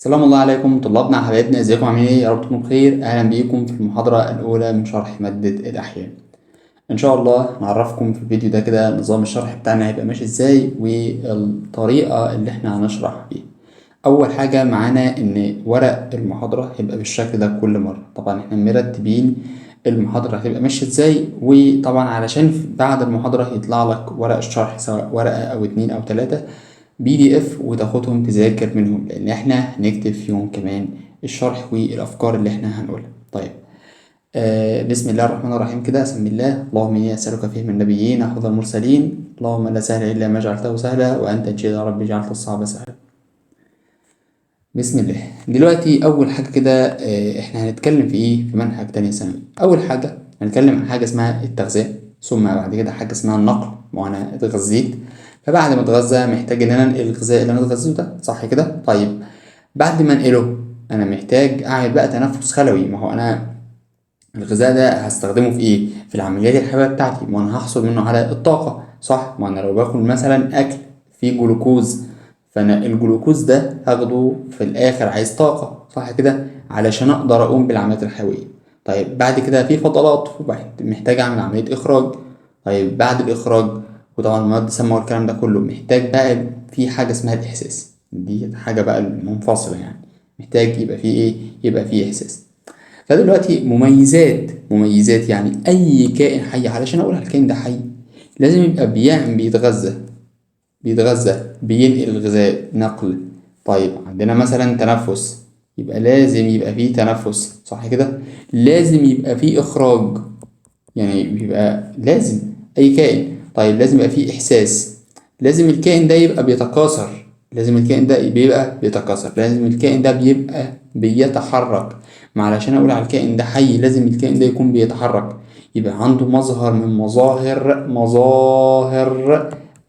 سلام الله عليكم طلابنا حبايبنا، ازيكم عاملين ايه؟ يا رب تكونوا بخير. اهلا بيكم في المحاضرة الاولى من شرح مادة الاحياء. ان شاء الله هنعرفكم في الفيديو ده كده نظام الشرح بتاعنا هيبقى ماشي ازاي والطريقة اللي احنا هنشرح بيها. اول حاجة معانا ان ورق المحاضرة هيبقى بالشكل ده كل مرة. طبعا احنا مرتبين المحاضرة هتبقى ماشية ازاي، وطبعا علشان بعد المحاضرة يطلع لك ورق الشرح سواء ورقة او اتنين او تلاتة PDF وتاخدهم تذاكر منهم، لان احنا هنكتب فيهم كمان الشرح والافكار اللي احنا هنقولها. طيب، بسم الله الرحمن الرحيم كده. اسم الله. اللهم اني اسالك فهم النبيين حفظ المرسلين. اللهم لا سهل الا ما جعلته سهلا وانت ان شئت يا رب جعلت الصعب سهلا. بسم الله. دلوقتي اول حاجه كده، احنا هنتكلم في ايه في منهج تانية ثانوي. اول حاجه هنتكلم عن حاجه اسمها التغذيه، ثم بعد كده حاجه اسمها النقل. ما انا اتغذيت، فبعد ما اتغذى محتاج ان انا انقل الغذاء اللي انا اتغذيته ده، صح كده؟ طيب، بعد ما انقله انا محتاج اعمل بقى تنفس خلوي. ما هو انا الغذاء ده هستخدمه في ايه؟ في العمليات الحيوية بتاعتي، ما انا هحصل منه على الطاقة، صح؟ ما انا لو باكل مثلا اكل فيه جلوكوز، فانا الجلوكوز ده هاخده في الاخر عايز طاقة، صح كده؟ علشان اقدر اقوم بالعمليات الحيوية. طيب بعد كده في فضلات محتاج اعمل عملية اخراج. طيب بعد الاخراج وطبعا المواد السامة والكلام ده كله محتاج بقى في حاجة اسمها الاحساس. دي حاجة بقى منفصلة يعني، محتاج يبقى فيه ايه؟ يبقى فيه احساس. فدلوقتي مميزات يعني اي كائن حي، علشان اقول على الكائن ده حي لازم يبقى بيتغذى بينقل الغذاء نقل. طيب عندنا مثلا تنفس، يبقى لازم يبقى فيه تنفس، صح كده؟ لازم يبقى فيه اخراج، يعني بيبقى لازم اي كائن. طيب لازم يبقى فيه احساس، لازم الكائن ده يبقى بيتكاثر، لازم الكائن ده بيبقى بيتكاثر، لازم الكائن ده بيبقى بيتحرك. ما علشان اقول على الكائن ده حي لازم الكائن ده يكون بيتحرك، يبقى عنده مظهر من مظاهر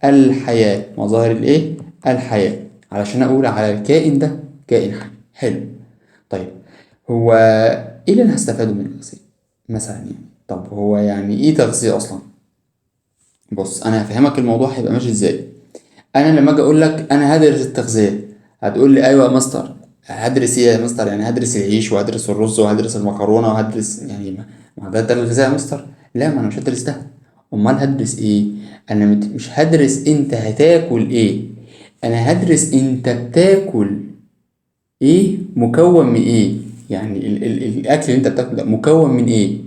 الحياة. مظاهر الايه؟ الحياة، علشان اقول على الكائن ده كائن حي. حلو. طيب، هو ايه اللي انا هستفاده من الغذاء مثلا يعني؟ طب هو يعني ايه تغذية اصلا؟ بص انا هفهمك الموضوع هيبقى ماشي ازاي. انا لما اجي اقول لك انا هدرس التغذية، هتقول لي ايوه يا مستر. هدرس ايه يا مستر؟ يعني هدرس العيش وهدرس الرز وهدرس المكرونة وهدرس يعني ما ده الغذاء يا مستر؟ لا، ما انا مش هدرس ده. امال هدرس ايه؟ انا مش هدرس انت هتاكل ايه، انا هدرس انت بتاكل ايه، مكون من ايه. يعني ال الاكل اللي انت بتاكله ده مكون من ايه،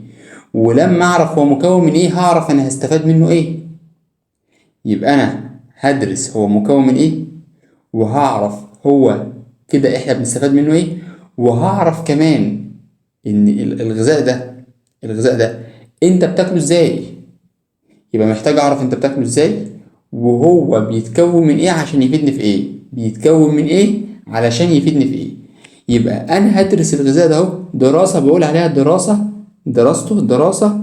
ولما اعرف هو مكون من ايه هعرف انا هستفاد منه ايه. يبقى انا هدرس هو مكون من ايه، وهعرف هو كده احنا بنستفاد منه ايه، وهعرف كمان ان الغذاء ده انت بتاكله ازاي. يبقى محتاج اعرف انت بتاكله ازاي، وهو بيتكون من ايه عشان يفيدني في ايه، بيتكون من ايه علشان يفيدني في ايه. يبقى انا هدرس الغذاء ده اهو دراسة، بقول عليها دراسة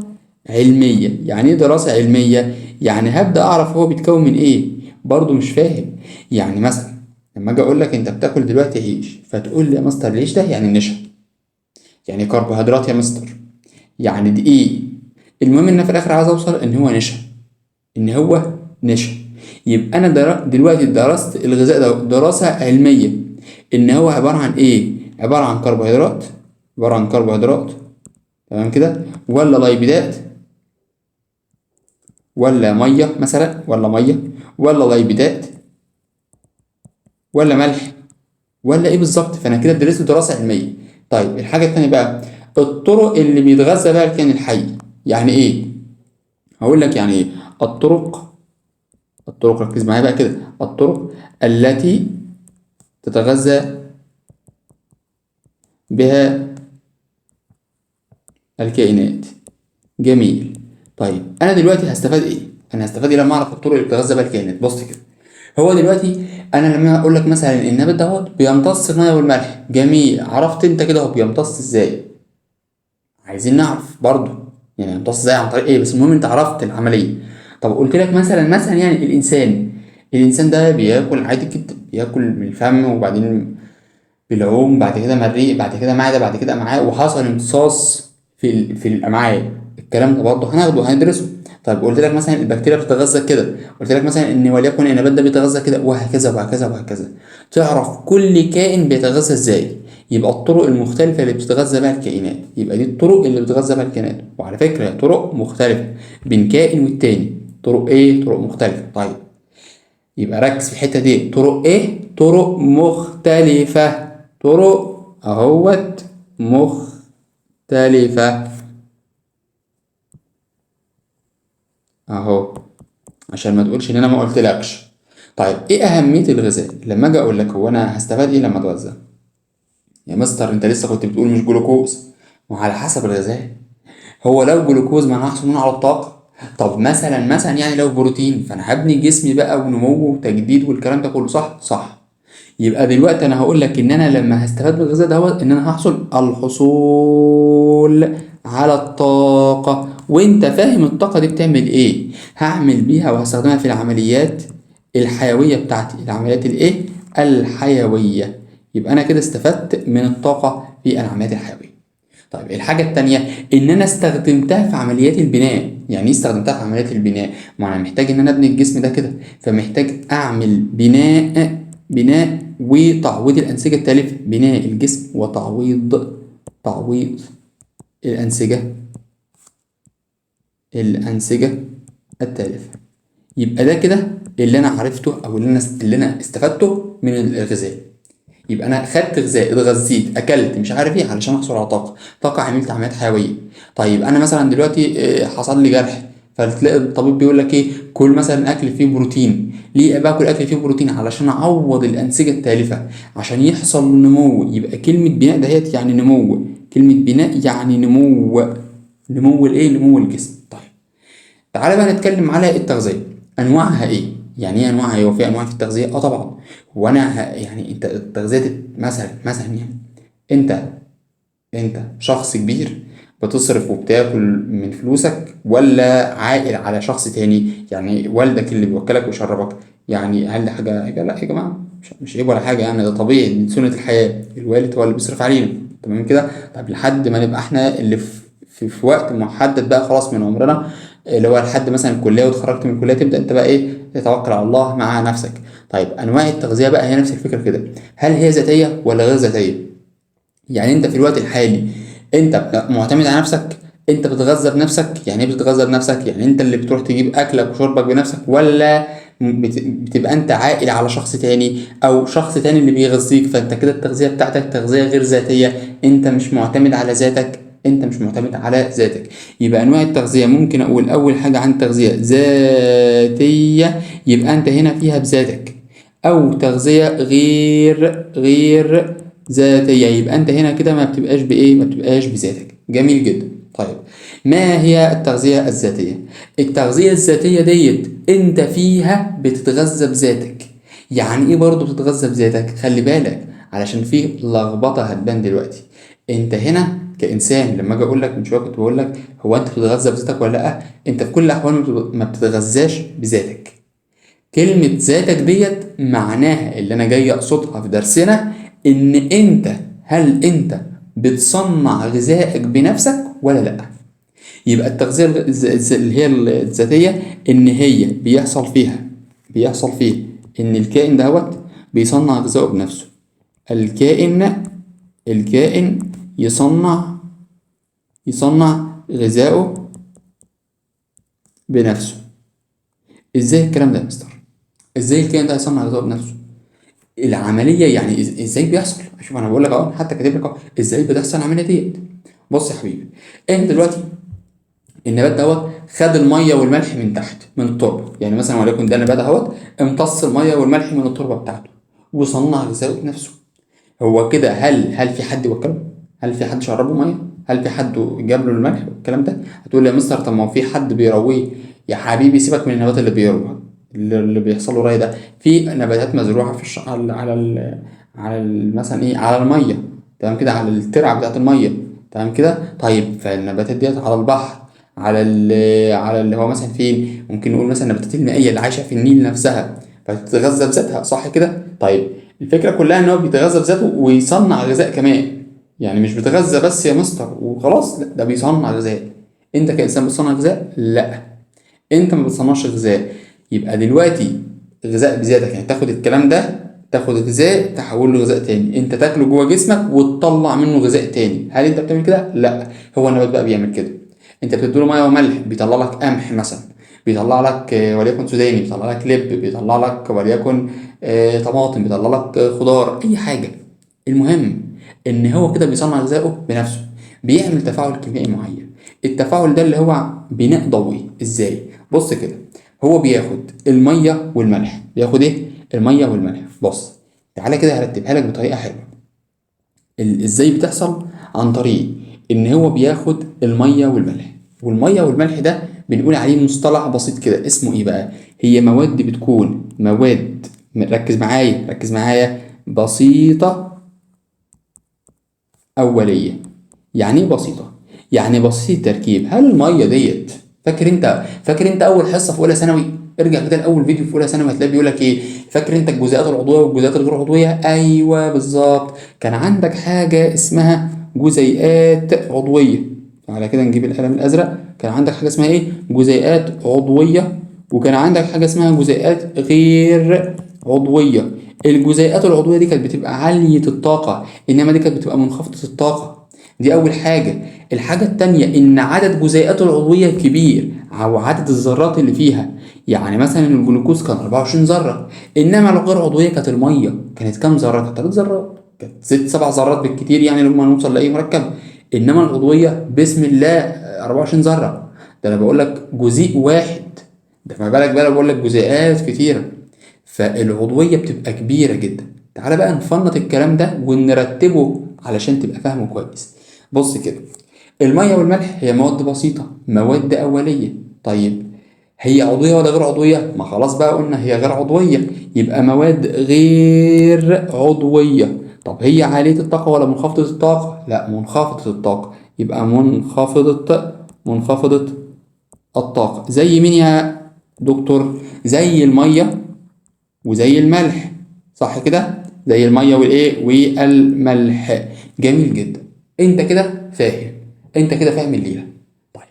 علمية. يعني ايه دراسة علمية؟ يعني هبدأ اعرف هو بيتكون من ايه. برضو مش فاهم. يعني مثلا لما اجي اقول لك انت بتاكل دلوقتي عيش، فتقول لي يا مستر العيش ده يعني نشا، يعني كربوهيدرات يا مستر، يعني دقيق. المهم ان أنا في الاخر عايز اوصل ان هو نشا. يبقى انا دلوقتي درست الغذاء ده دراسة علمية، ان هو عبارة عن ايه؟ عبارة عن كربوهيدرات، تمام كده، ولا ليبيدات، ولا مية مثلا، ولا ليبيدات، ولا ملح، ولا ايه بالظبط. فانا كده درست دراسة علمية. طيب الحاجة التانية بقى، الطرق اللي بيتغذى بقى الكائن الحي يعني ايه؟ هقول لك يعني ايه. الطرق ركز معايا بقى كده. الطرق التي تتغذى بها الكائنات. جميل. طيب انا دلوقتي هستفاد ايه؟ انا هستفاد ايه لما اعرف الطرق اللي بتتغذى بها الكائنات؟ بص كده، هو دلوقتي انا لما اقول لك مثلا النبات دوت بيمتص الميه والملح، جميل، عرفت انت كده هو بيمتص ازاي؟ عايزين نعرف برضو يعني يمتص ازاي عن طريق ايه، بس المهم انت عرفت العمليه. طب قلت لك مثلا يعني الانسان ده بياكل عادي جدا، بياكل من الفم وبعدين بالعوم، بعد كده مريء، بعد كده معده، بعد كده امعاء، وحصل امتصاص في الامعاء. الكلام ده برضه هناخده هندرسه. طيب قلت لك مثلا البكتيريا بتتغذى كده، قلت لك مثلا ان وليكن النبات ده بيتغذى كده، وهكذا وهكذا وهكذا. تعرف كل كائن بيتغذى ازاي، يبقى الطرق المختلفة اللي بتتغذى بها الكائنات، يبقى دي الطرق اللي بتتغذى بها الكائنات. وعلى فكرة طرق مختلفة بين كائن والتاني، طرق ايه؟ طرق مختلفة. طيب يبقى ركز في الحتة دي، طرق ايه؟ طرق مختلفة، طرق اهوت مختلفة اهو، عشان ما تقولش ان انا ما قلتلكش. طيب ايه اهمية الغذاء؟ لما اجي اقول لك هو انا هستفاد ايه لما اتغذى؟ يا مستر انت لسه كنت بتقول مش جلوكوز، وعلى حسب الغذاء. هو لو جلوكوز ما انا هحصل منه على الطاقة. طب مثلا يعني لو بروتين فانا هبني جسمي بقى ونمو وتجديد والكلام ده كله، صح؟ صح. يبقى دلوقتي انا هقول لك ان انا لما هستفاد من الغذاء دوت ان انا هحصل الحصول على الطاقة. وانت فاهم الطاقة دي بتعمل ايه؟ هعمل بيها وهستخدمها في العمليات الحيوية بتاعتي، العمليات الايه؟ الحيوية. يبقى انا كده استفدت من الطاقة في العمليات الحيوية. طيب الحاجة التانية إن أنا استخدمتها في عمليات البناء. يعني إيه استخدمتها في عمليات البناء؟ ما أنا محتاج إن أنا أبني الجسم ده كده، فمحتاج أعمل بناء وتعويض الأنسجة التالفة، بناء الجسم تعويض الأنسجة الأنسجة التالفة. يبقى ده كده اللي أنا عرفته أو اللي أنا استفدته من الغذاء. يبقى انا خدت غذاء، اتغذيت، اكلت مش عارف ايه علشان احصل على طاقه، عملت عمليات حيويه. طيب انا مثلا دلوقتي حصل لي جرح، فتلاقي الطبيب بيقول لك ايه؟ كل مثلا اكل فيه بروتين. ليه باكل اكل فيه بروتين؟ علشان اعوض الانسجه التالفه، عشان يحصل نمو. يبقى كلمه بناء دهيت يعني نمو، كلمه بناء يعني نمو الايه؟ نمو الجسم. طيب تعالى بقى نتكلم على التغذية، أنواعها إيه؟ يعني إيه أنواعها؟ هو في أنواع في التغذية؟ طبعا. هو أنا يعني أنت التغذية دي مثلا يعني أنت شخص كبير بتصرف وبتاكل من فلوسك، ولا عائل على شخص تاني؟ يعني والدك اللي بيوكلك ويشربك؟ يعني هل ده حاجة؟ لا يا جماعة، مش عيب ولا حاجة، يعني ده طبيعي، دي سنة الحياة، الوالد هو اللي بيصرف علينا. تمام كده؟ طب لحد ما نبقى احنا اللي في وقت محدد بقى خلاص من عمرنا، اللي هو لحد مثلا الكلية، واتخرجت من الكلية تبدأ انت بقى ايه؟ تتوكل على الله مع نفسك. طيب انواع التغذية بقى هي نفس الفكرة كده، هل هي ذاتية ولا غير ذاتية؟ يعني انت في الوقت الحالي انت معتمد على نفسك؟ انت بتتغذى بنفسك؟ يعني ايه بتتغذى بنفسك؟ يعني انت اللي بتروح تجيب اكلك وشربك بنفسك، ولا بتبقى انت عائل على شخص تاني، او شخص تاني اللي بيغذيك؟ فانت كده التغذية بتاعتك تغذية غير ذاتية، انت مش معتمد على ذاتك، انت مش معتمد على ذاتك. يبقى انواع التغذية ممكن اقول اول حاجة عن تغذية ذاتية، يبقى انت هنا فيها بذاتك، او تغذية غير ذاتية، يبقى انت هنا كده ما بتبقاش بايه؟ ما بتبقاش بذاتك. جميل جدا. طيب ما هي التغذية الذاتية؟ التغذية الذاتية ديت انت فيها بتتغذى بذاتك. يعني ايه برضو بتتغذى بذاتك؟ خلي بالك علشان في لخبطة هتبان دلوقتي. انت هنا كإنسان، لما اجي اقول لك من شوية كنت بقول لك هو انت بتتغذى بذاتك ولا لا؟ انت في كل الاحوال ما بتتغذاش بذاتك. كلمة ذاتك ديت معناها اللي أنا جاي أقصدها في درسنا إن أنت، هل أنت بتصنع غذائك بنفسك ولا لأ؟ يبقى التغذية اللي هي الذاتية إن هي بيحصل فيها إن الكائن دوت بيصنع غذائه بنفسه. الكائن يصنع غذائه بنفسه. إزاي الكلام ده يا مستر؟ ازاي الكائن ده هيصنع غذائه بنفسه؟ العمليه يعني ازاي بيحصل؟ شوف انا بقول لك اهو، حتى كاتب لك اهو ازاي بتحصل العمليه ديت. بص يا حبيبي، انت دلوقتي النبات دوت خد الميه والملح من تحت من التربه، يعني مثلا وليكن ده النبات اهوت امتص الميه والملح من التربه بتاعته وصنع غذائه بنفسه. هو كده هل في حد وكله؟ هل في حد شربه ميه؟ هل في حد جاب له الملح والكلام ده؟ هتقول لي يا مستر طب ما هو في حد بيرويه. يا حبيبي سيبك من النبات اللي بيروى، اللي بيحصل له ري ده. في نباتات مزروعه في مثلا ايه، على الميه، تمام كده، على الترعه بتاعت الميه، تمام كده. طيب فالنباتات ديت على البحر، على اللي هو مثلا فين، ممكن نقول مثلا النباتات المائيه اللي عايشه في النيل نفسها، فتتغذى بذاتها، صح كده؟ طيب الفكرة كلها ان هو بيتغذى بذاته ويصنع غذاء كمان. يعني مش بيتغذى بس يا مستر وخلاص، لا ده بيصنع غذاء. انت كإنسان بتصنع غذاء؟ لا، انت ما بتصنعش غذاء. يبقى دلوقتي غذاء بذاتك، يعني تاخد الكلام ده، تاخد غذاء تحوله لغذاء تاني، انت تاكله جوه جسمك وتطلع منه غذاء تاني. هل انت بتعمل كده؟ لا. هو النبات بقى بيعمل كده. انت بتديله ميه وملح بيطلع لك قمح مثلا، بيطلع لك وليكن سوداني، بيطلع لك لب، بيطلع لك وليكن طماطم، بيطلع لك خضار، اي حاجه. المهم ان هو كده بيصنع غذائه بنفسه، بيعمل تفاعل كيميائي معين. التفاعل ده اللي هو بناء ضوئي. ازاي؟ بص كده، هو بياخد الميه والملح. بياخد ايه؟ الميه والملح. بص، تعالى كده هرتبها لك بطريقه حلوه. ازاي بتحصل؟ عن طريق ان هو بياخد الميه والملح. والميه والملح ده بنقول عليه مصطلح بسيط كده، اسمه ايه بقى؟ هي مواد بتكون مواد، ركز معايا ركز معايا، بسيطه أولية. يعني إيه بسيطة؟ يعني بسيط التركيب. هل المية ديت، فاكر أنت أول حصة في أولى ثانوي؟ ارجع كده لأول فيديو في أولى ثانوي هتلاقي بيقول لك إيه؟ فاكر أنت الجزيئات العضوية والجزيئات الغير عضوية؟ أيوه بالظبط. كان عندك حاجة اسمها جزيئات عضوية. على كده نجيب القلم الأزرق. كان عندك حاجة اسمها إيه؟ جزيئات عضوية. وكان عندك حاجة اسمها جزيئات غير عضوية. الجزيئات العضوية دي كانت بتبقى عالية الطاقة، إنما دي كانت بتبقى منخفضة الطاقة. دي أول حاجة. الحاجة التانية إن عدد جزيئاته العضوية كبير، أو عدد الذرات اللي فيها. يعني مثلا الجلوكوز كان 24 ذرة، إنما الغير عضوية كانت المية كانت كام ذرة؟ كانت 3 ذرات، كانت 6 7 ذرات بالكتير يعني لما نوصل لأي مركب. إنما العضوية بسم الله 24 ذرة. ده أنا بقول لك جزيء واحد، ده ما بالك بقى بقول لك جزيئات كتيرة. فالعضوية بتبقى كبيرة جدا. تعالى بقى نفنط الكلام ده ونرتبه علشان تبقى فاهمه كويس. بص كده، المية والملح هي مواد بسيطة، مواد أولية. طيب هي عضوية ولا غير عضوية؟ ما خلاص بقى قلنا هي غير عضوية، يبقى مواد غير عضوية. طب هي عالية الطاقة ولا منخفضة الطاقة؟ لا، منخفضة الطاقة. يبقى منخفضة الطاقة. زي مين يا دكتور؟ زي المية وزي الملح، صح كده؟ زي الميه والايه والملح. جميل جدا. انت كده فاهم، انت كده فاهم الليله. طيب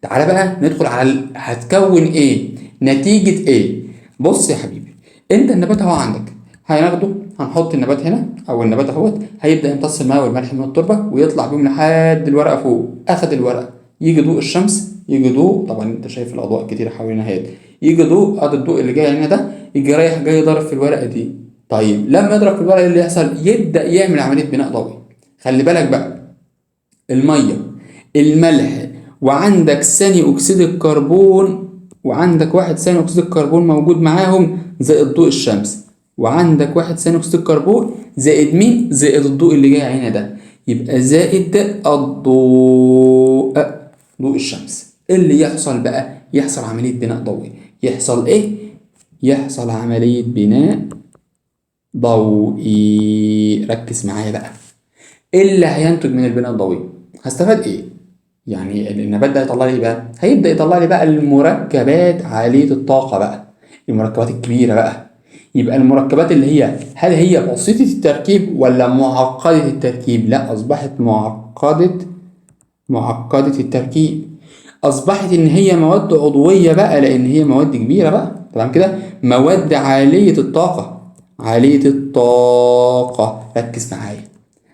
تعالى بقى ندخل على هتكون ايه، نتيجه ايه. بص يا حبيبي، انت النبات اهو عندك، هناخده هنحط النبات هنا، او النبات اهوت هيبدا يمتص الماء والملح من التربه ويطلع بيهم لحد الورقه فوق. اخد الورقه، يجي ضوء الشمس، يجي ضوء، طبعا انت شايف الاضواء كتير حوالينا اهي، يجي ضوء، ادي الضوء اللي جاي هنا ده، يجي رايح جاي ضارب في الورقه دي. طيب لما يضرب في الورقه إيه اللي يحصل؟ يبدا يعمل عمليه بناء ضوئي. خلي بالك بقى، الميه، الملح، وعندك ثاني اكسيد الكربون، وعندك واحد ثاني اكسيد الكربون موجود معاهم زائد ضوء الشمس، وعندك واحد ثاني اكسيد الكربون زائد مين؟ زائد الضوء اللي جاي هنا ده. يبقى زائد الضوء، ضوء الشمس. إيه اللي يحصل بقى؟ يحصل عملية بناء ضوئي. يحصل ايه؟ يحصل عملية بناء ضوئي. ركز معايا بقى، ايه اللي هينتج من البناء الضوئي؟ هستفاد ايه؟ يعني النبات ده هيطلع لي بقى، هيبدأ يطلع لي بقى المركبات عالية الطاقة بقى، المركبات الكبيرة بقى. يبقى المركبات اللي هي، هل هي بسيطة التركيب ولا معقدة التركيب؟ لا، أصبحت معقدة التركيب. أصبحت إن هي مواد عضوية بقى، لأن هي مواد كبيرة بقى، تمام كده؟ مواد عالية الطاقة، عالية الطاقة. ركز معايا.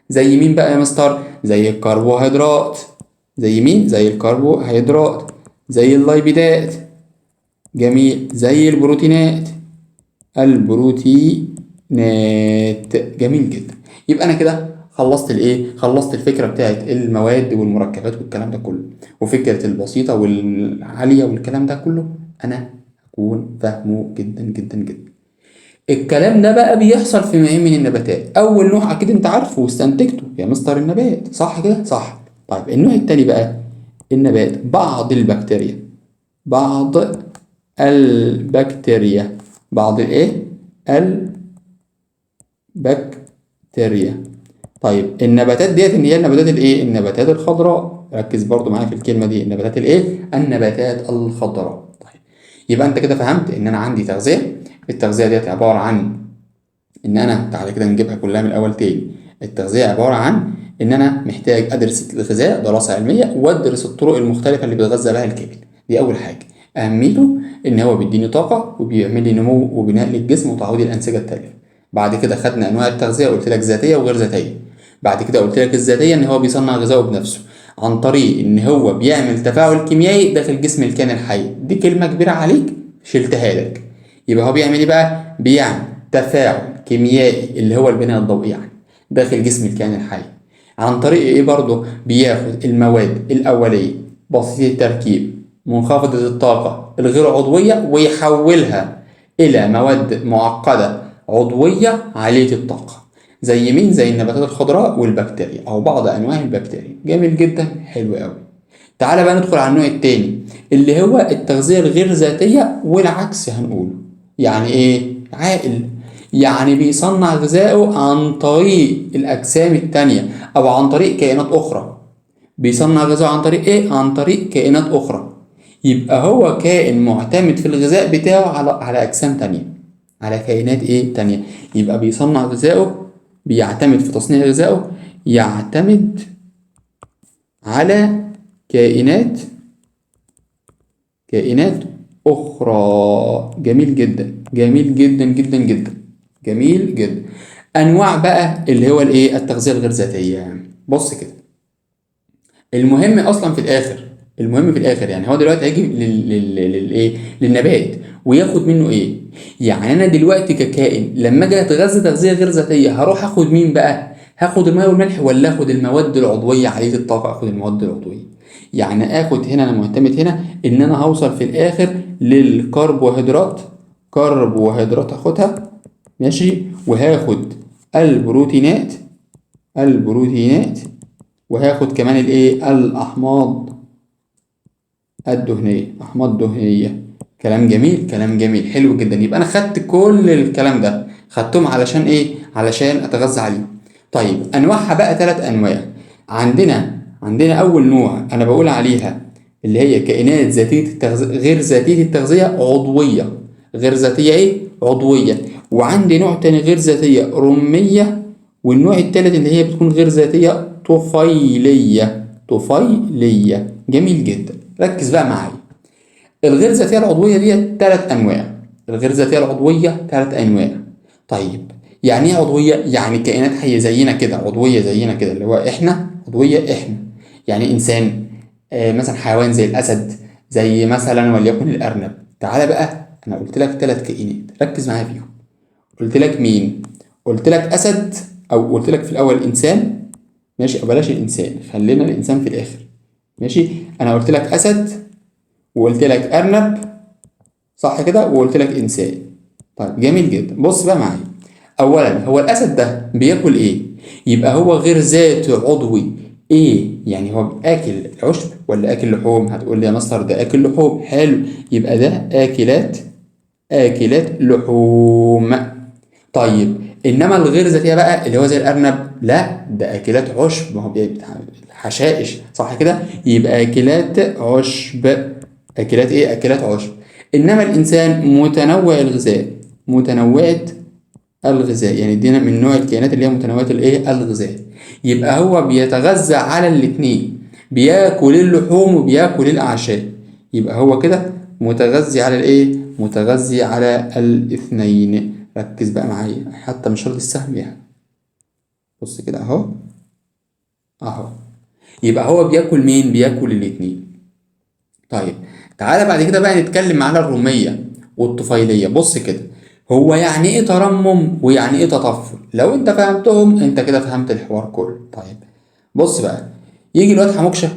زي مين بقى يا مستر؟ زي الكربوهيدرات. زي مين؟ زي الكربوهيدرات. زي اللايبيدات. جميل. زي البروتينات. جميل جدا. يبقى انا كده خلصت الايه؟ خلصت الفكره بتاعت المواد والمركبات والكلام ده كله، وفكره البسيطه والعاليه والكلام ده كله انا هكون فاهمه جدا جدا جدا. الكلام ده بقى بيحصل في نوعين من النباتات. اول نوع اكيد انت عارفه واستنتجته يا مستر، النبات، صح كده؟ صح. طيب النوع التاني بقى، النبات، بعض البكتيريا، بعض الايه؟ البكتيريا. طيب النباتات ديت اللي هي النباتات الايه؟ النباتات الخضراء. ركز برضو معايا في الكلمه دي، النباتات الايه؟ النباتات الخضراء. طيب يبقى انت كده فهمت ان انا عندي تغذيه. التغذيه ديت عباره عن ان انا، تعالى كده نجيبها كلها من الاول تاني. التغذيه عباره عن ان انا محتاج ادرس الغذاء دراسه علميه، وادرس الطرق المختلفه اللي بتغذى بها الكائن. دي اول حاجه. اهميته ان هو بيديني طاقه وبيعمل لي نمو وبناء للجسم وتعويض الانسجه التاليه. بعد كده خدنا انواع التغذيه، قلت لك ذاتيه وغير ذاتيه. بعد كده قلت لك الذاتيه ان هو بيصنع غذائه بنفسه عن طريق ان هو بيعمل تفاعل كيميائي داخل جسم الكائن الحي. دي كلمه كبيره عليك شلتها لك. يبقى هو بيعمل ايه بقى؟ بيعمل تفاعل كيميائي اللي هو البناء الضوئي يعني داخل جسم الكائن الحي. عن طريق ايه برضه؟ بياخد المواد الاوليه بسيطه التركيب منخفضه الطاقه الغير عضويه ويحولها الى مواد معقده عضويه عاليه الطاقه. زي مين؟ زي النباتات الخضراء والبكتيريا او بعض انواع البكتيريا. جميل جدا، حلو قوي. تعالى بقى ندخل على النوع التاني اللي هو التغذيه الغير ذاتيه، والعكس هنقوله. يعني ايه؟ عاقل، يعني بيصنع غذائه عن طريق الأجسام التانية أو عن طريق كائنات أخرى. بيصنع غذائه عن طريق إيه؟ عن طريق كائنات أخرى. يبقى هو كائن معتمد في الغذاء بتاعه على أجسام تانية، على كائنات إيه؟ تانية. يبقى بيصنع غذائه، بيعتمد في تصنيع غذائه، يعتمد على كائنات أخرى. جميل جدا، جميل جدا جدا جدا، جميل جدا. أنواع بقى اللي هو الإيه؟ التغذية الغير ذاتية. بص كده، المهم أصلا في الآخر، المهم في الآخر يعني هو دلوقتي هيجي للإيه؟ للنبات وياخد منه إيه؟ يعني أنا دلوقتي ككائن لما أجي أتغذى تغذية غير ذاتية هروح آخد مين بقى؟ هاخد الماء والملح ولا آخد المواد العضوية عالية الطاقة؟ آخد المواد العضوية. يعني اخد هنا، انا معتمد هنا ان انا هوصل في الاخر للكربوهيدرات. كربوهيدرات هاخدها ماشي، وهاخد البروتينات وهاخد كمان الايه؟ الاحماض الدهنيه، احماض دهنيه. كلام جميل، كلام جميل، حلو جدا. يبقى انا خدت كل الكلام ده، خدتهم علشان ايه؟ علشان اتغذى عليه. طيب انواعها بقى 3 انواع. عندنا اول نوع انا بقول عليها اللي هي كائنات ذاتيه التغذيه غير ذاتيه التغذيه عضويه. غير ذاتيه ايه؟ عضويه. وعندي نوع تاني غير ذاتيه رميه. والنوع التالت اللي هي بتكون غير ذاتيه طفيليه. جميل جدا، ركز بقى معايا. الغير ذاتيه العضويه دي 3 انواع. الغير ذاتيه العضويه 3 انواع. طيب يعني ايه عضويه؟ يعني كائنات حيه زينا كده، عضويه زينا كده، اللي هو احنا عضويه احنا. يعني انسان، مثلا حيوان زي الاسد، زي مثلا وليكن الارنب. تعالى بقى، انا قلت لك 3 كائنات، ركز معايا فيهم. قلت لك مين؟ قلت لك اسد، او قلت لك في الاول انسان ماشي، او بلاش الانسان، خلينا الانسان في الاخر ماشي. انا قلت لك اسد وقلت لك ارنب، صح كده؟ وقلت لك انسان. طيب جميل جدا، بص بقى معايا. اولا هو الاسد ده بياكل ايه؟ يبقى هو غير ذاتي عضوي ايه؟ يعني هو اكل عشب ولا اكل لحوم؟ هتقول لي يا مستر ده اكل لحوم. حلو، يبقى ده اكلات لحوم. طيب انما الغير ذاتيه بقى اللي هو زي الارنب، لا ده اكلات عشب، ما هو حشائش، صح كده؟ يبقى اكلات عشب. اكلات ايه؟ اكلات عشب. انما الانسان متنوع الغذاء، يعني دينا من نوع الكائنات اللي هي متنوعة الايه؟ الغذاء. يبقى هو بيتغذى على الاتنين، بياكل اللحوم وبياكل الاعشاب. يبقى هو كده متغذي على الايه؟ متغذي على الاثنين. ركز بقى معايا، حتى مش شرط السهم يعني. بص كده اهو. يبقى هو بياكل مين؟ بياكل الاتنين. طيب تعالى بعد كده بقى نتكلم على الرومية والطفيلية. بص كده، هو يعني ايه ترمم ويعني ايه تطفل؟ لو انت فهمتهم انت كده فهمت الحوار كله. طيب بص بقى، يجي الواد حموكشة.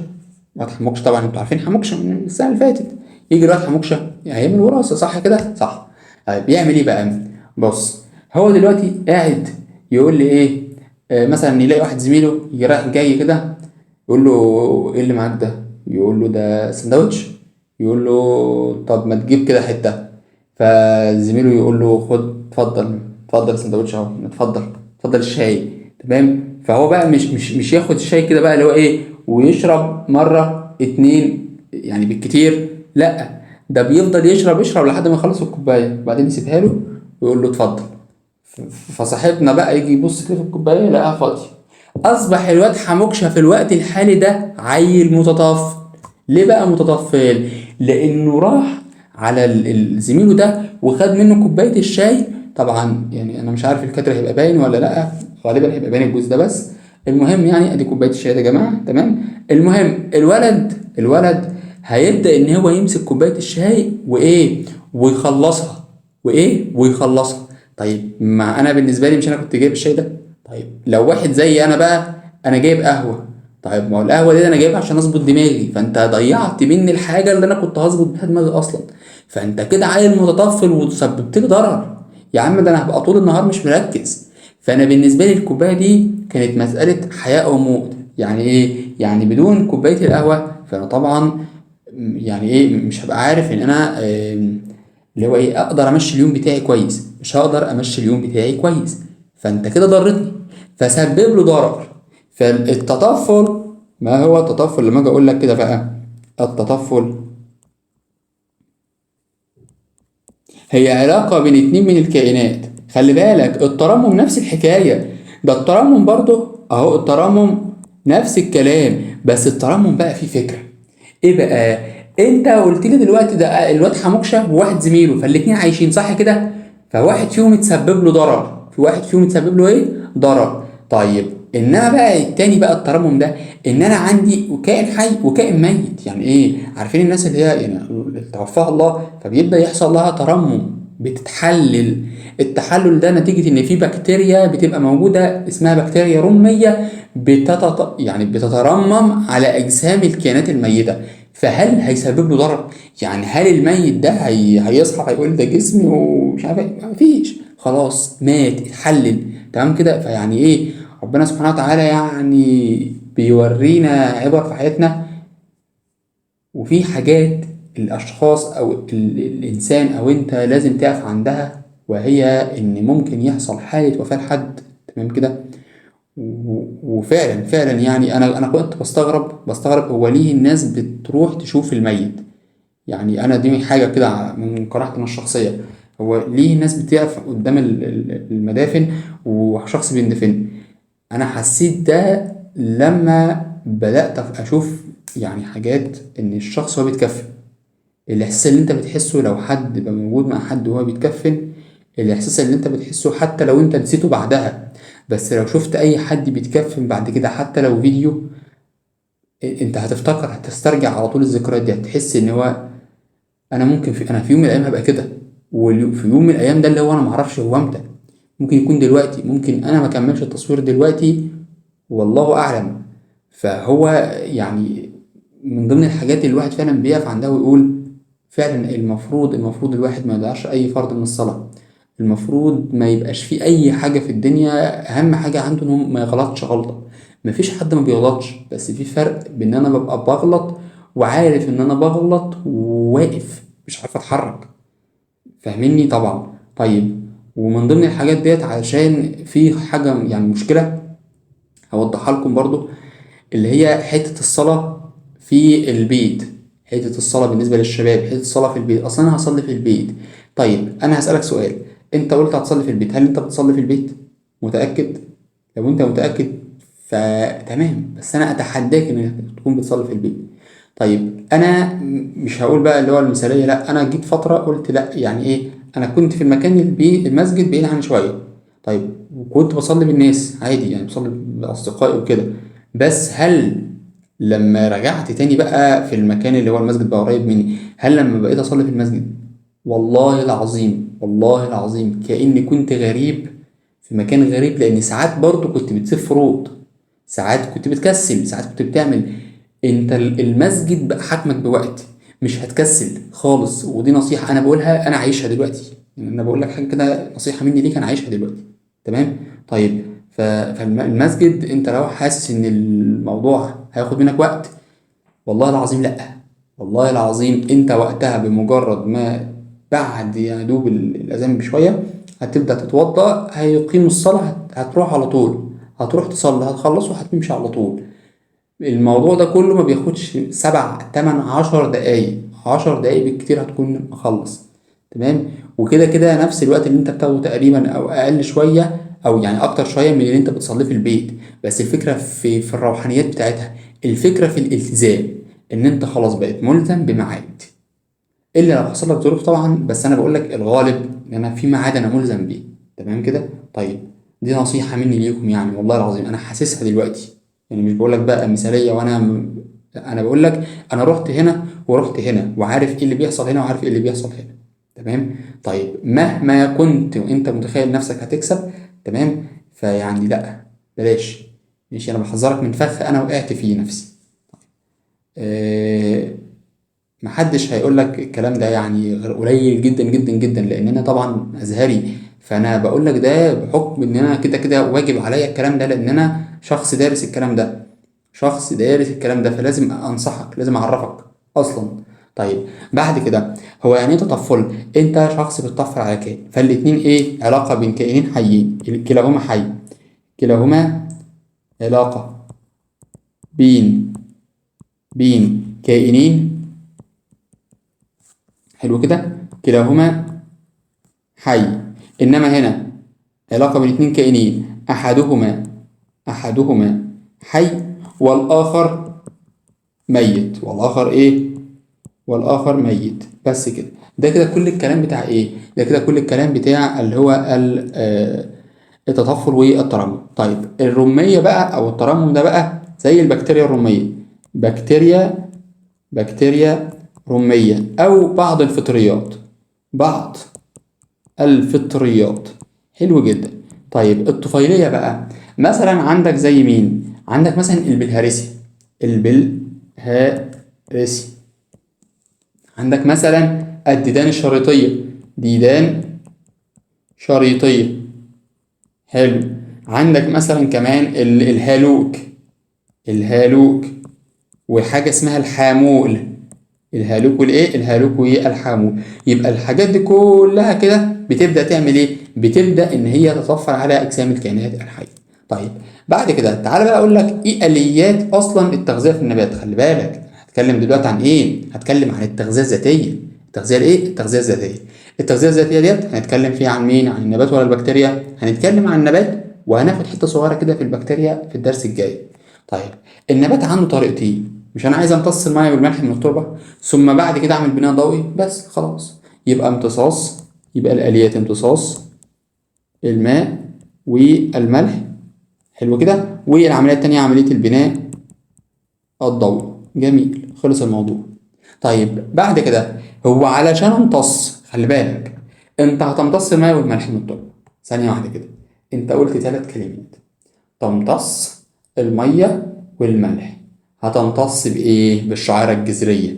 الواد حموكشة طبعا انتوا عارفين حموكشة من السنة اللي فاتت. يجي الواد حموكشة ايام الوراثة، صح كده؟ صح. طيب يعمل ايه بقى؟ بص، هو دلوقتي قاعد يقول لي ايه؟ مثلا يلاقي واحد زميله جاي كده، يقول له ايه اللي معاك ده؟ يقول له ده سندوتش. يقول له طب ما تجيب كده حتة. فزميله يقول له خد، اتفضل السندوتش اهو، اتفضل الشاي. تمام. فهو بقى مش ياخد الشاي كده بقى اللي هو ايه ويشرب مرة 2 يعني بالكتير، لا ده بيفضل يشرب لحد ما يخلص الكوباية، وبعدين يسيبها له ويقول له اتفضل. فصاحبنا بقى يجي يبص كده في الكوباية يلاقيها فاضية. أصبح الواد حموكشة في الوقت الحالي ده عيل متطفل. ليه بقى متطفل؟ لأنه راح على زميله ده وخد منه كوبايه الشاي. طبعا يعني انا مش عارف الكادر هيبقى باين ولا لا، غالبا هيبقى باين الجزء ده بس. المهم يعني ادي كوبايه الشاي ده يا جماعه، تمام. المهم الولد هيبدا ان هو يمسك كوبايه الشاي وايه ويخلصها، ويخلصها. طيب ما انا بالنسبه لي، مش انا كنت جايب الشاي ده؟ طيب لو واحد زي انا بقى، انا جايب قهوه. طيب ما هو القهوه دي انا جايبها عشان اظبط دماغي، فانت ضيعت مني الحاجه اللي انا كنت هظبط بيها دماغي اصلا. فانت كده عيل متطفل وسببت لي ضرر. يا عم ده انا هبقى طول النهار مش مركز. فانا بالنسبه لي الكوبايه دي كانت مساله حياه او موت. يعني ايه؟ يعني بدون كوبايه القهوه فانا طبعا يعني ايه مش هبقى عارف ان انا اللي هو ايه اقدر امشي اليوم بتاعي كويس، مش هقدر امشي اليوم بتاعي كويس. فانت كده ضرتني، فسبب له ضرر. فالتطفل، ما هو التطفل لما اجي اقول لك كده بقى؟ التطفل هي علاقة بين اتنين من الكائنات. خلي بالك الترمم نفس الحكاية، ده الترمم برضه اهو، الترمم نفس الكلام، بس الترمم بقى فيه فكرة. ايه بقى؟ انت قلت لي دلوقتي ده الواد حموكشة وواحد زميله، فالاتنين عايشين صح كده؟ فواحد فيهم اتسبب له ضرر، في واحد فيهم اتسبب له ايه؟ ضرر. طيب انما بقى التاني بقى الترمم ده، ان انا عندي كائن حي وكائن ميت. يعني ايه؟ عارفين الناس اللي هي يعني اللي توفاها الله فبيبدا يحصل لها ترمم، بتتحلل. التحلل ده نتيجه ان في بكتيريا بتبقى موجوده اسمها بكتيريا رميه، يعني بتترمم على اجسام الكائنات الميته. فهل هيسبب له ضرر؟ يعني هل الميت ده هيصحى هيقول ده جسمي ومش عارف ايه؟ مفيش، خلاص مات اتحلل. تمام كده؟ فيعني ايه؟ ربنا سبحانه وتعالى يعني بيورينا عبر في حياتنا. وفي حاجات الاشخاص او الانسان او انت لازم تقف عندها، وهي ان ممكن يحصل حالة وفاة لحد. تمام كده؟ وفعلا يعني انا كنت بستغرب هو ليه الناس بتروح تشوف الميت. يعني انا دي حاجه كده من قناعتي الشخصيه. هو ليه الناس بتقف قدام المدافن وشخص بيندفن؟ انا حسيت ده لما بدات اشوف يعني حاجات ان الشخص هو بيتكفن. الاحساس اللي انت بتحسه لو حد بقى موجود مع حد وهو بيتكفن، الاحساس اللي انت بتحسه حتى لو انت نسيته بعدها، بس لو شفت اي حد بيتكفن بعد كده حتى لو فيديو، انت هتفتكر، هتسترجع على طول الذكريات دي. هتحس ان هو انا ممكن انا في يوم من الايام هبقى كده. وفي يوم من الايام ده اللي هو انا معرفش هو امتى، ممكن يكون دلوقتي، ممكن انا ما كملش التصوير دلوقتي، والله اعلم. فهو يعني من ضمن الحاجات اللي الواحد فعلا بيقف عندها ويقول فعلا المفروض الواحد ما يضيعش اي فرض من الصلاة. المفروض ما يبقاش في اي حاجة في الدنيا اهم حاجة عنده انه ما يغلطش غلطة. مفيش حد ما بيغلطش، بس في فرق بين ان انا ببقى بغلط وعارف ان انا بغلط وواقف مش عارف اتحرك. فاهميني طبعا؟ طيب ومن ضمن الحاجات ديت علشان في حاجة يعني مشكلة هوضحها لكم برضو، اللي هي حتة الصلاة في البيت. حتة الصلاة بالنسبة للشباب، حتة الصلاة في البيت. أصلا أنا هصلي في البيت. طيب أنا هسألك سؤال، أنت قلت هتصلي في البيت، هل أنت بتصلي في البيت؟ متأكد؟ لو أنت متأكد فتمام، بس أنا أتحداك إنك تكون بتصلي في البيت. طيب أنا مش هقول بقى اللي هو المثالية، لا أنا جيت فترة قلت لا يعني إيه، أنا كنت في المكان المسجد بعيد عني شوية. طيب وكنت بصلي بالناس عادي، يعني بصلي بأصدقائي وكده. بس هل لما رجعت تاني بقى في المكان اللي هو المسجد بقى قريب مني، هل لما بقيت أصلي في المسجد، والله العظيم كأني كنت غريب في مكان غريب. لأن ساعات برضو كنت بتسيب فروض، ساعات كنت بتكسل، ساعات كنت بتعمل. انت المسجد بقى حاكمك بوقت، مش هتكسل خالص. ودي نصيحة أنا بقولها، أنا عايشها دلوقتي. يعني أنا بقول لك حاجة كده نصيحة مني ليك، أنا عايشها دلوقتي. تمام؟ طيب فالمسجد انت لو حاسس ان الموضوع هياخد منك وقت، والله العظيم لأ. والله العظيم انت وقتها بمجرد ما بعد يا دوب الأذان بشوية هتبدأ تتوضأ، هيقيم الصلاة، هتروح على طول، هتروح تصلي، هتخلص وهتمشي على طول. الموضوع ده كله ما بياخدش 7 8 10 دقايق، 10 دقايق بالكتير هتكون مخلص. تمام؟ وكده كده نفس الوقت اللي انت بتاخده تقريبا او اقل شوية، او يعني اكتر شوية من اللي انت بتصليه في البيت. بس الفكرة في الروحانيات بتاعتها، الفكرة في الالتزام، ان انت خلاص بقيت ملزم بميعاد. الا لو حصل لك ظروف طبعا، بس انا بقول لك الغالب ان انا فيما عاد انا ملزم بيه. تمام كده؟ طيب دي نصيحه مني ليكم يعني، والله العظيم انا حاسسها دلوقتي. يعني مش بقول لك بقى مثاليه انا بقول لك انا رحت هنا ورحت هنا وعارف ايه اللي بيحصل هنا وعارف ايه اللي بيحصل هنا. تمام؟ طيب مهما كنت وانت متخيل نفسك هتكسب، تمام، فيعني لا، بلاش. ماشي؟ انا بحذرك من فخ انا وقعت فيه نفسي. أه، محدش هيقول لك الكلام ده يعني غير قليل جدا جدا جدا، لان انا طبعا ازهري. فانا بقول لك ده بحكم ان انا كده كده واجب عليا الكلام ده، لان انا شخص دارس الكلام ده، شخص دارس الكلام ده، فلازم انصحك، لازم اعرفك اصلا. طيب بعد كده، هو يعني ايه تطفل؟ انت شخص بتطفل على كائن، فالاتنين ايه؟ علاقة بين كائنين حيين، كلاهما حي، كلاهما علاقة بين كائنين، حلو كده، كلاهما حي. انما هنا علاقة بين اتنين كائنين، احدهما حي والاخر ميت، والاخر ايه؟ والاخر ميت. بس كده. ده كده كل الكلام بتاع ايه؟ ده كده كل الكلام بتاع اللي هو التطفل والترمم. طيب الرمية بقى او الترمم ده بقى زي البكتيريا الرمية، بكتيريا بكتيريا رمية او بعض الفطريات، بعض الفطريات. حلو جدا. طيب الطفيلية بقى، مثلا عندك زي مين؟ عندك مثلا البلهارسي، البلهارسي. عندك مثلا الديدان الشريطية، ديدان شريطية. حلو. عندك مثلا كمان الهالوك، الهالوك، وحاجة اسمها الحامول، الهالوك والايه؟ الهالوك والحامول. يبقى الحاجات دي كلها كده بتبدأ تعمل ايه؟ بتبدأ ان هي تتوفر على اجسام الكائنات الحية. طيب بعد كده تعالى بقى اقول لك ايه اليات اصلا التغذية في النبات. خلي بالك هتكلم دلوقتي عن ايه؟ هتكلم عن التغذية الذاتية. التغذية الايه؟ التغذية الذاتية. التغذية الذاتية ديت هنتكلم فيها عن مين؟ عن النبات ولا البكتيريا؟ هنتكلم عن النبات، وهناخد حتة صغيرة كده في البكتيريا في الدرس الجاي. طيب النبات عنده طريقتين، مش انا عايز امتص الميه والملح من التربه ثم بعد كده اعمل بناء ضوئي بس خلاص؟ يبقى امتصاص، يبقى الاليات امتصاص الماء والملح، حلو كده، والعمليه التانيه عمليه البناء الضوئي. جميل، خلص الموضوع. طيب بعد كده، هو علشان امتص، خلي بالك انت هتمتص الماء والملح من التربه. ثانيه واحده كده، انت قلت 3 كلمات: تمتص المية والملح. هتمتص بإيه؟ بالشعيرة الجذرية.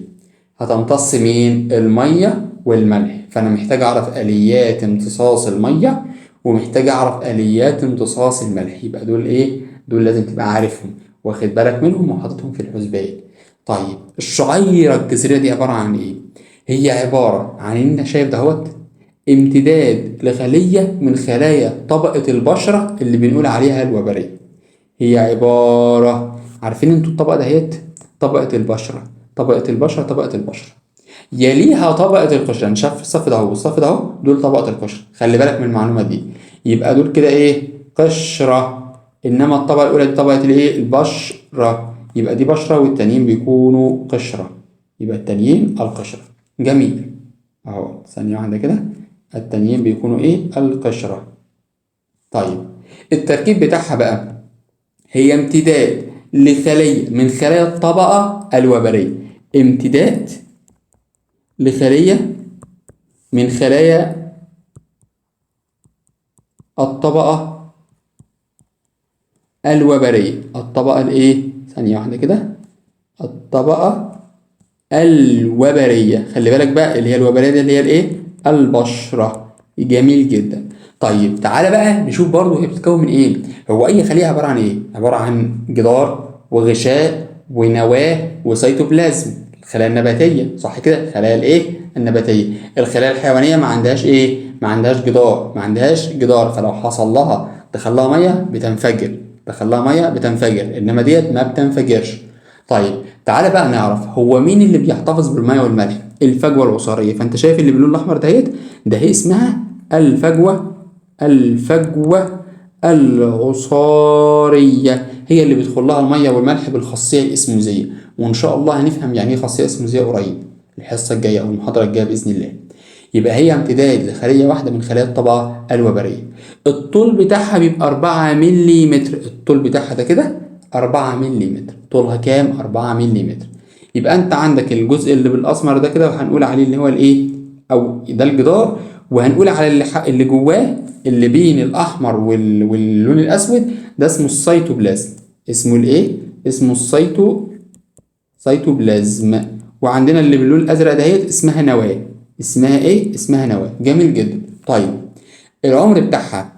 هتمتص مين؟ المية والملح. فأنا محتاج أعرف آليات امتصاص المية، ومحتاج أعرف آليات امتصاص الملح. يبقى دول إيه؟ دول لازم تبقى عارفهم، واخد بالك منهم وحاططهم في الحسبان. طيب الشعيرة الجذرية دي عبارة عن إيه؟ هي عبارة عن إن أنت شايف دهوت امتداد لخلية من خلايا طبقة البشرة اللي بنقول عليها الوبرية. هي عبارة، عارفين انتوا الطبقة دهيت؟ طبقة البشرة، طبقة البشرة، طبقة البشرة، يليها طبقة القشرة. انا شايف الصف ده اهو والصف ده اهو، دول طبقة القشرة. خلي بالك من المعلومة دي. يبقى دول كده ايه؟ قشرة. انما الطبقة الاولى دي طبقة الايه؟ البشرة. يبقى دي بشرة والتانيين بيكونوا قشرة. يبقى التانيين القشرة. جميل. اهو ثانية واحدة كده، التانيين بيكونوا ايه؟ القشرة. طيب التركيب بتاعها بقى، هي امتداد لخلية من خلايا الطبقة الوبرية، امتداد لخلية من خلايا الطبقة الوبرية. الطبقة الايه؟ ثانية واحدة كده، الطبقة الوبرية. خلي بالك بقى اللي هي الوبرية دي اللي هي الايه؟ البشرة. جميل جدا. طيب تعالى بقى نشوف برضو هي بتتكون من ايه. هو اي خلية عبارة عن ايه؟ عبارة عن جدار وغشاء ونواة وسيتوبلازم. الخلايا النباتية صح كده؟ الخلايا الايه؟ النباتية. الخلايا الحيوانية ما عندهاش ايه؟ ما عندهاش جدار، ما عندهاش جدار، فلو حصل لها دخل لها مية بتنفجر، دخل لها مية بتنفجر، انما ديت ما بتنفجرش. طيب تعالى بقى نعرف هو مين اللي بيحتفظ بالميه والملح. الفجوه العصاريه. فانت شايف اللي باللون الاحمر دهيت، ده هي اسمها الفجوه، الفجوه العصاريه. هي اللي بيدخل لها الميه والملح بالخاصيه الاسموزيه، وان شاء الله هنفهم يعني ايه خاصيه اسموزيه قريب. الحصة الجاية أو المحاضرة الجاية بإذن الله. يبقى هي امتداد لخلية واحدة من خلايا الطبقة الوبرية. الطول بتاعها بيبقى 4 ملم. الطول بتاعها ده كده 4 ملم. طولها كام؟ 4 ملم. يبقى أنت عندك الجزء اللي بالأسمر ده كده، وهنقول عليه اللي هو الإيه؟ أو ده الجدار، وهنقول على اللي جواه اللي بين الأحمر واللون الأسود ده اسمه السيتوبلازم. اسمه الإيه؟ اسمه سيتوبلازم. وعندنا اللي باللون الازرق دهيت اسمها نواه. اسمها ايه؟ اسمها نواه. جميل جدا. طيب العمر بتاعها،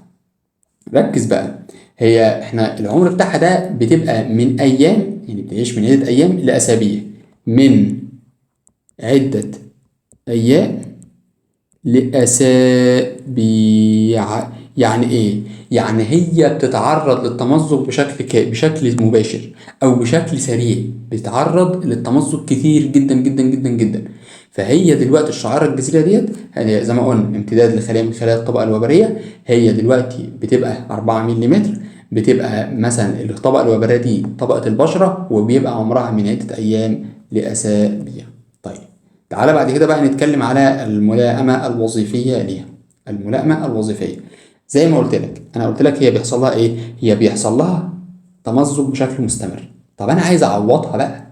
ركز بقى. هي احنا العمر بتاعها ده بتبقى من ايام، يعني بتعيش من عدة ايام لاسابيع. من عدة ايام لأسابيع. يعني إيه؟ يعني هي بتتعرض للتمزق بشكل مباشر أو بشكل سريع. بتتعرض للتمزق كتير جدا جدا جدا جدا. فهي دلوقتي الشعيرة الجذرية ديت يعني زي ما قلنا امتداد لخلية من خلايا الطبقة الوبرية. هي دلوقتي بتبقى 4 ملم. بتبقى مثلا الطبقة الوبرية دي طبقة البشرة، وبيبقى عمرها من عدة أيام لأسابيع. طيب تعالى بعد كده بقى نتكلم على الملائمة الوظيفية ليها. الملائمة الوظيفية زي ما قلت لك، أنا قلت لك هي بيحصل لها إيه؟ هي بيحصل لها تمزق بشكل مستمر. طب أنا عايز أعوضها بقى.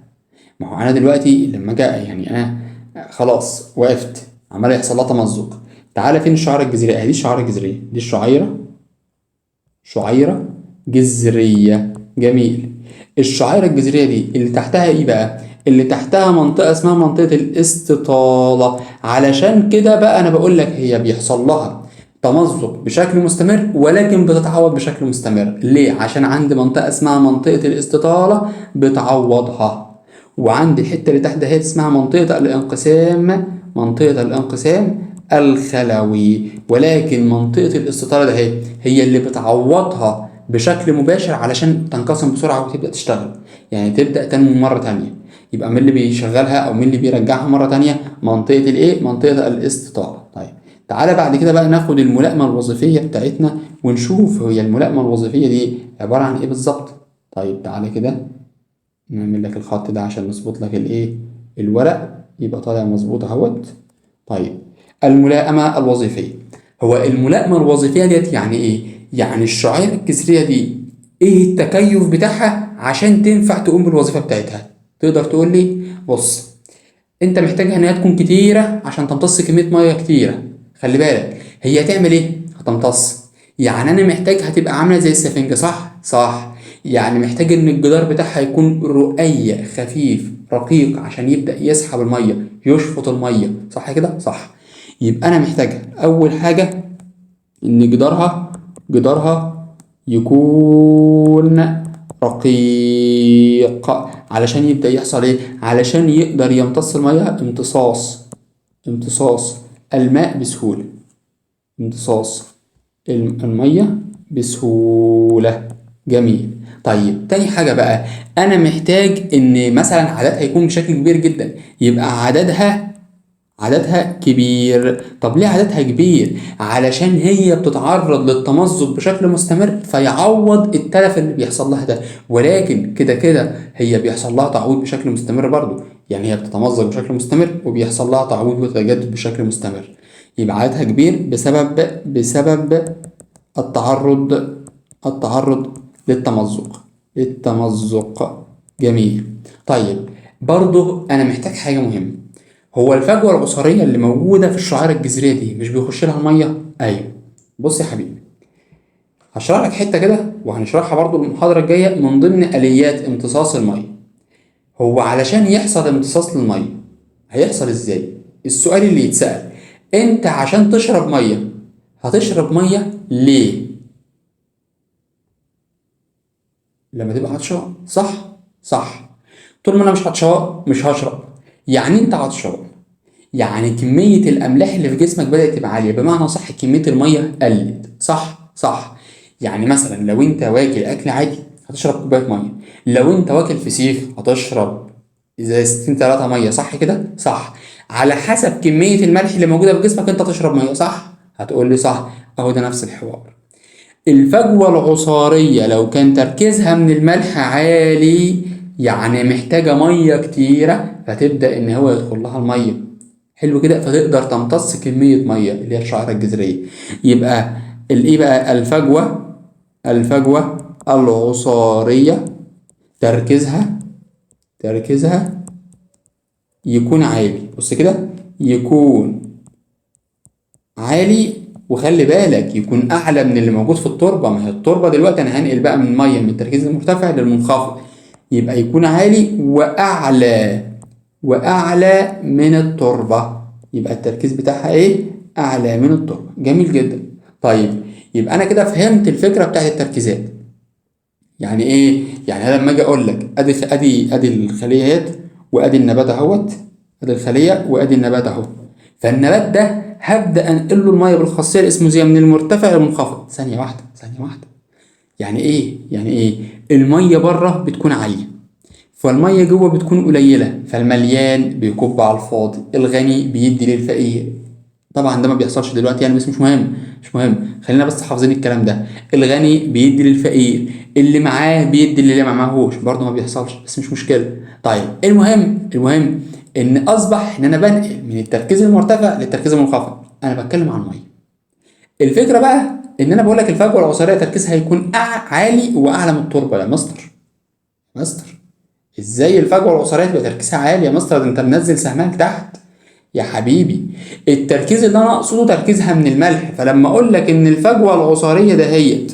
ما هو أنا دلوقتي لما جاء يعني أنا خلاص وقفت عمال يحصل لها تمزق. تعالى فين الشعيرة الجذرية؟ أهي دي الشعيرة الجذرية، دي شعيرة جذرية. جميل. الشعيرة الجذرية دي اللي تحتها ايه بقى؟ اللي تحتها منطقة اسمها منطقة الاستطالة. علشان كده بقى انا بقول لك هي بيحصل لها تمزق بشكل مستمر، ولكن بتتعوض بشكل مستمر. ليه؟ عشان عندي منطقة اسمها منطقة الاستطالة بتعوضها. وعندي الحتة اللي تحت دهيت اسمها منطقة الانقسام، منطقة الانقسام الخلوي. ولكن منطقة الاستطالة ده هي اللي بتعوضها بشكل مباشر علشان تنقسم بسرعة وتبدأ تشتغل، يعني تبدأ تنمو مرة تانية. يبقى مين اللي بيشغلها أو مين اللي بيرجعها مرة تانية؟ منطقة الإيه؟ منطقة الاستطالة. طيب تعالى بعد كده بقى ناخد الملائمة الوظيفية بتاعتنا ونشوف هي الملائمة الوظيفية دي عبارة عن إيه بالظبط. طيب تعالى كده نعمل لك الخط ده عشان نظبط لك الإيه؟ الورق يبقى طالع مظبوط أهوت. طيب الملائمة الوظيفية، هو الملائمة الوظيفية ديت يعني إيه؟ يعني الشعيرة الجذرية دي إيه التكيف بتاعها عشان تنفع تقوم بالوظيفة بتاعتها؟ تقدر تقول لي؟ بص، أنت محتاجها إنها تكون كتيرة عشان تمتص كمية مية كتيرة. خلي بالك هي هتعمل إيه؟ هتمتص. يعني أنا محتاج هتبقى عاملة زي السفنجة، صح؟ صح. يعني محتاج إن الجدار بتاعها يكون رقيق خفيف رقيق عشان يبدأ يسحب المية، يشفط المية، صح كده؟ صح. يبقى أنا محتاجها أول حاجة إن جدارها يكون رقيق علشان يبدأ يحصل إيه؟ علشان يقدر يمتص المية امتصاص الماء بسهولة. امتصاص المية بسهولة. جميل. طيب تاني حاجة بقى، أنا محتاج إن مثلا عددها يكون بشكل كبير جدا. يبقى عددها كبير. طب ليه عددها كبير؟ علشان هي بتتعرض للتمزق بشكل مستمر فيعوض التلف اللي بيحصل لها ده. ولكن كده كده هي بيحصل لها تعويض بشكل مستمر برضو، يعني هي بتتمزق بشكل مستمر وبيحصل لها تعويض وتجدد بشكل مستمر. يبقى عددها كبير بسبب التعرض للتمزق. جميل. طيب برضو انا محتاج حاجة مهمة. هو الفجوة العصارية اللي موجودة في الشعيرة الجذرية دي مش بيخش لها المية؟ أيوه. بص يا حبيبي، هشرح لك حتة كده وهنشرحها برضو المحاضرة الجاية من ضمن آليات امتصاص المية. هو علشان يحصل امتصاص للمية هيحصل ازاي؟ السؤال اللي يتسأل، انت عشان تشرب مية هتشرب مية ليه؟ لما تبقى عطشان، صح؟ صح. طول ما انا مش عطشان مش هشرب. يعني انت عطشان، يعني كمية الأملاح اللي في جسمك بدأت تبقى عالية، بمعنى صح كمية المية قلت، صح؟ صح. يعني مثلا لو أنت واكل أكل عادي هتشرب كوباية مية، لو أنت واكل فسيخ هتشرب إزازتين 3 مية، صح كده؟ صح. على حسب كمية الملح اللي موجودة في جسمك أنت تشرب مية، صح؟ هتقول لي صح. أهو ده نفس الحوار. الفجوة العصارية لو كان تركيزها من الملح عالي يعني محتاجة مية كتيرة، فتبدأ إن هو يدخل لها المية. حلو كده، فتقدر تمتص كمية مية اللي هي الشعيرة الجذرية. يبقى الإيه بقى؟ الفجوة العصارية تركيزها يكون عالي. بص كده، يكون عالي، وخلي بالك يكون اعلى من اللي موجود في التربه. ما هي التربه دلوقتي انا هنقل بقى من ميه من التركيز المرتفع للمنخفض، يبقى يكون عالي واعلى من التربه. يبقى التركيز بتاعها ايه؟ اعلى من التربه. جميل جدا. طيب، يبقى انا كده فهمت الفكره بتاعت التركيزات. يعني ايه؟ يعني انا لما اجي اقول لك ادي الخليات وادي النبات اهوت، ادي الخليه وادي النبات اهو. فالنبات ده هبدا انقل له الميه بالخاصيه الاسموزيه من المرتفع للمنخفض. ثانيه واحده. يعني ايه؟ الميه بره بتكون عاليه، فالميه جوه بتكون قليله، فالمليان بيكب على الفاضي، الغني بيدي للفقير. طبعا ده ما بيحصلش دلوقتي يعني، بس مش مهم. خلينا بس حافظين الكلام ده. الغني بيدي للفقير، اللي معاه بيدي اللي ما معاهوش. برضه ما بيحصلش، بس مش مشكله. طيب، المهم ان اصبح ان انا بنقل من التركيز المرتفع للتركيز المنخفض. انا بتكلم عن الميه. الفكره بقى ان انا بقول لك الفجوه العصاريه تركيزها هيكون عالي واعلى من التربه. يا مستر، ازاي الفجوه العصاريه تبقى تركيزها عالي يا مستر؟ ده انت منزل سهمها لتحت يا حبيبي. التركيز اللي انا اقصده تركيزها من الملح. فلما اقول لك ان الفجوه العصاريه دهيت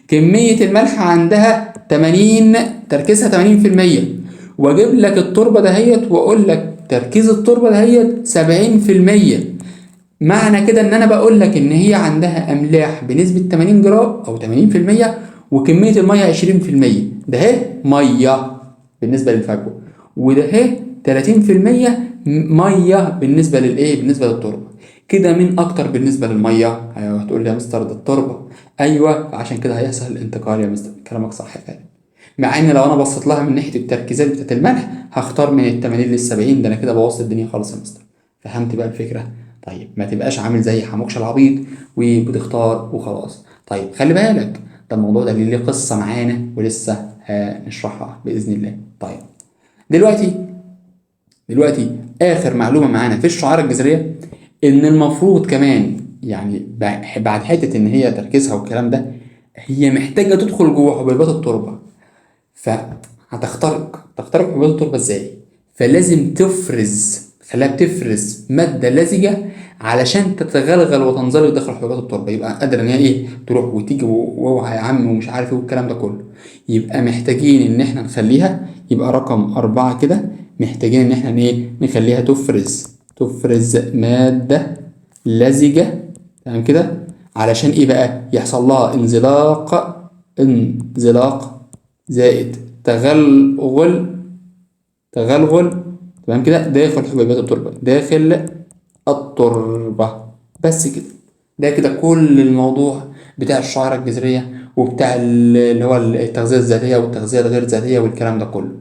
كميه الملح عندها 80، تركيزها 80%، واجيب لك التربه دهيت واقول لك تركيز التربه دهيت 70%، معنى كده ان انا بقول لك ان هي عندها املاح بنسبه 80 جرام او 80%، وكميه الميه 20%. ده اهي ميه بالنسبه للفجوه، وده اهي 30% ميه بالنسبه للايه؟ بالنسبه للتربه. كده مين اكتر بالنسبه للميه؟ ايوه، هتقول لي يا مستر ده التربه. ايوه، عشان كده هيحصل الانتقال يا مستر. كلامك صح فعلا. مع ان لو انا بصيت لها من ناحيه التركيزات بتاعت الملح هختار من ال 80 لل 70. ده انا كده بوظت الدنيا خالص يا مستر. فهمت بقى الفكره؟ طيب، ما تبقاش عامل زي حموكش العبيط وبتختار وخلاص. طيب خلي بالك، ده الموضوع ده ليه قصه معانا ولسه هنشرحها باذن الله. طيب، دلوقتي دلوقتي اخر معلومه معانا في الشعيره الجذريه، ان المفروض كمان يعني بعد حته ان هي تركيزها والكلام ده، هي محتاجه تدخل جوه حبيبات التربه. تخترق حبوب التربة ازاي؟ فلازم خلاها بتفرز مادة لزجة علشان تتغلغل وتنزلق داخل حبوبات التربة، يبقى قادرة ان هي ايه؟ تروح وتيجي واوعى يا عم ومش عارف ايه والكلام ده كله. يبقى محتاجين ان احنا نخليها، يبقى رقم 4 كده، محتاجين ان احنا ايه؟ نخليها تفرز مادة لزجة. تمام كده؟ علشان ايه بقى؟ يحصل لها انزلاق زائد تغلغل. تمام كده، داخل حبيبات التربة، داخل التربة. بس كده. ده كده كل الموضوع بتاع الشعيرة الجذرية وبتاع اللي هو التغذية الذاتية والتغذية الغير ذاتية والكلام ده كله.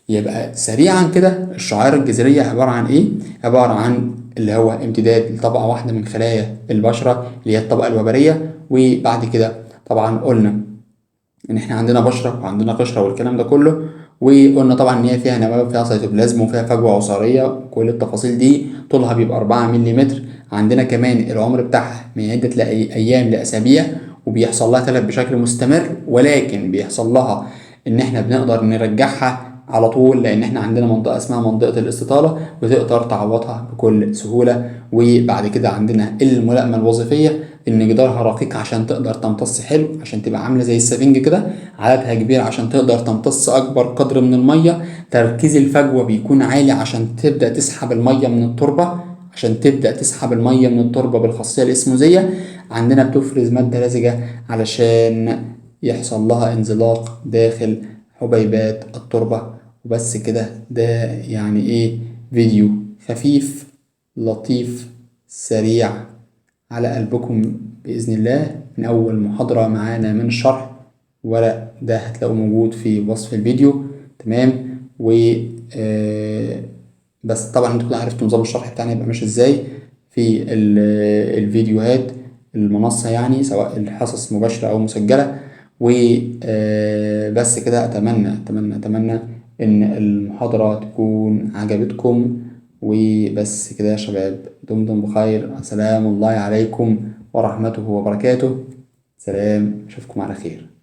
يبقى سريعا كده، الشعيرة الجذرية عبارة عن ايه؟ عبارة عن اللي هو امتداد لطبقة واحدة من خلايا البشرة اللي هي الطبقة الوبرية. وبعد كده طبعا قلنا ان احنا عندنا بشره وعندنا قشره والكلام ده كله، وقلنا طبعا ان هي فيها نواه وفيها سيتوبلازم وفيها فجوه عصاريه. كل التفاصيل دي طولها بيبقى 4 ملم. عندنا كمان العمر بتاعها من عده ايام لاسابيع، وبيحصل لها تلف بشكل مستمر، ولكن بيحصل لها ان احنا بنقدر نرجعها على طول، لان احنا عندنا منطقه اسمها منطقه الاستطاله بتقدر تعوضها بكل سهوله. وبعد كده عندنا الملائمه الوظيفيه، ان جدارها رقيق عشان تقدر تمتص حلو، عشان تبقى عامله زي السفنج كده. عددها كبير عشان تقدر تمتص اكبر قدر من الميه. تركيز الفجوه بيكون عالي عشان تبدا تسحب الميه من التربه، بالخاصيه الاسموزيه. عندنا بتفرز ماده لزجه علشان يحصل لها انزلاق داخل حبيبات التربه. وبس كده. ده يعني ايه؟ فيديو خفيف لطيف سريع على قلبكم بإذن الله، من أول محاضرة معانا من الشرح. ورق ده هتلاقوه موجود في وصف الفيديو. تمام. و بس طبعا انتوا كده عرفتوا نظام الشرح بتاعنا يبقى ماشي ازاي في الفيديوهات المنصة، يعني سواء الحصص مباشرة أو مسجلة. وبس كده. أتمنى إن المحاضرة تكون عجبتكم. وبس كده يا شباب، دمتم بخير. سلام الله عليكم ورحمته وبركاته. سلام، أشوفكم على خير.